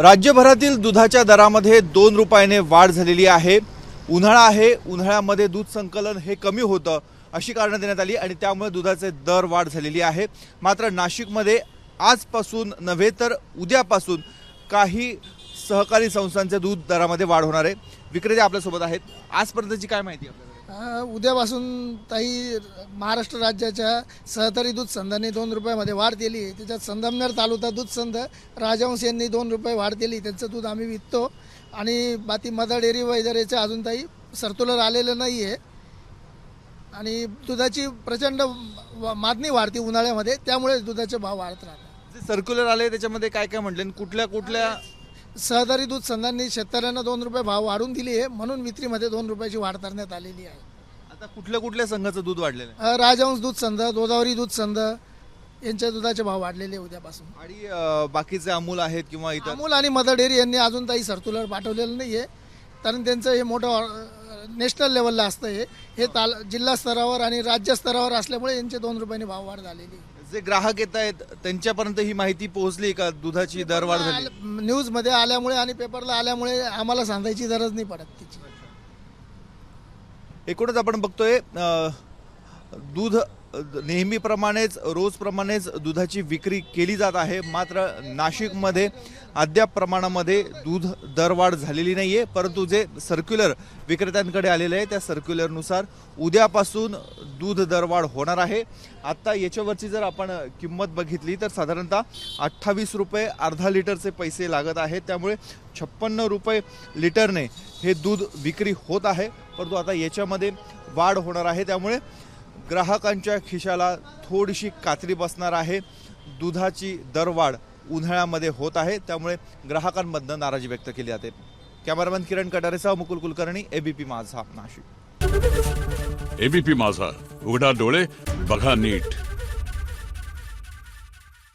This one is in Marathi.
राज्यभरातील दुधाच्या दरामध्ये 2 रुपयाने वाढ झालेली आहे। उन्हाळा आहे, उन्हाळ्यामध्ये दूध संकलन हे कमी होतं अशी कारणं देण्यात आली आणि त्यामुळे दुधाचे दर वाढ झालेली आहे। मात्र नाशिकमध्ये आजपासून नव्हे तर उद्यापासून काही सहकारी संस्थांचे दूध दरामध्ये वाढ होणार आहे। विक्रेते आपल्यासोबत आहेत। आजपर्यंतची काय माहिती आपल्याकडे? उद्यापासून ताई महाराष्ट्र राज्याच्या सहकारी दूध संघाने 2 रुपयामध्ये वाढ केली आहे। त्याच्यात संगमनेर तालुका दूध संघ राजहंस यांनी 2 रुपये वाढ केली। त्यांचं दूध आम्ही विकतो आणि बाकी मदर डेअरी वगैरेचे अजून ताई सर्क्युलर आलेलं नाही आहे आणि दुधाची प्रचंड मागणी वाढती उन्हाळ्यामध्ये, त्यामुळे दुधाचे भाव वाढत राहतात। जे सर्क्युलर आले त्याच्यामध्ये काय काय म्हटले, कुठल्या सहकारी दूध संघांनी शेतकऱ्यांना 2 रुपये भाव वाढून दिली आहे, म्हणून विक्रीमध्ये 2 रुपयाची वाढ करण्यात आलेली आहे। आता कुठल्या संघाचं दूध वाढलेलं आहे? राजहंस दूध संघ, गोदावरी दूध संघ यांच्या दुधाचे भाव वाढलेले उद्यापासून। आणि बाकीचे अमूल आहेत किंवा इतर अमूल आणि मदर डेअरी यांनी अजून काही सर्क्युलर पाठवलेलं नाही आहे, कारण त्यांचं हे मोठं नॅशनल लेवलला असतं। हे जिल्हा स्तरावर आणि राज्य स्तरावर असल्यामुळे यांचे 2 रुपयांनी भाव वाढ झालेली आहे। जे ग्राहक येत आहेत त्यांच्यापर्यंत ही माहिती पोहोचली का दुधाची दरवाढ झाली? न्यूजमध्ये आल्यामुळे आणि पेपरला आल्यामुळे आम्हाला सांगायची गरज नाही पडत तिची। एकूणच आपण बघतोय दूध नेहमीप्रमाणेच रोजप्रमाणेच दुधाची विक्री केली जात आहे। मात्र नाशिकमध्ये अद्याप प्रमाणामध्ये दूध दरवाढ झालेली नाही आहे, परंतु जे सर्क्युलर विक्रेत्यांकडे आलेले आहे त्या सर्क्युलरनुसार उद्यापासून दूध दरवाढ होणार आहे। आत्ता याच्यावरची जर आपण किंमत बघितली तर साधारणतः 28 रुपये अर्धा लिटरचे पैसे लागत आहेत, त्यामुळे 56 रुपये लिटरने हे दूध विक्री होत आहे। परंतु आता याच्यामध्ये वाढ होणार आहे, त्यामुळे ग्राहकांच्या खिशाला थोडीशी कात्री बसणार आहे। दुधाची दरवाढ उन्हाळ्यामध्ये होत आहे, त्यामुळे ग्राहकांमधून नाराजी व्यक्त केली जाते। कॅमेरामॅन किरण कटारेसह मुकुल कुलकर्णी, एबीपी माझा, नाशिक। एबीपी माझा, उघडा डोळे बघा नीट।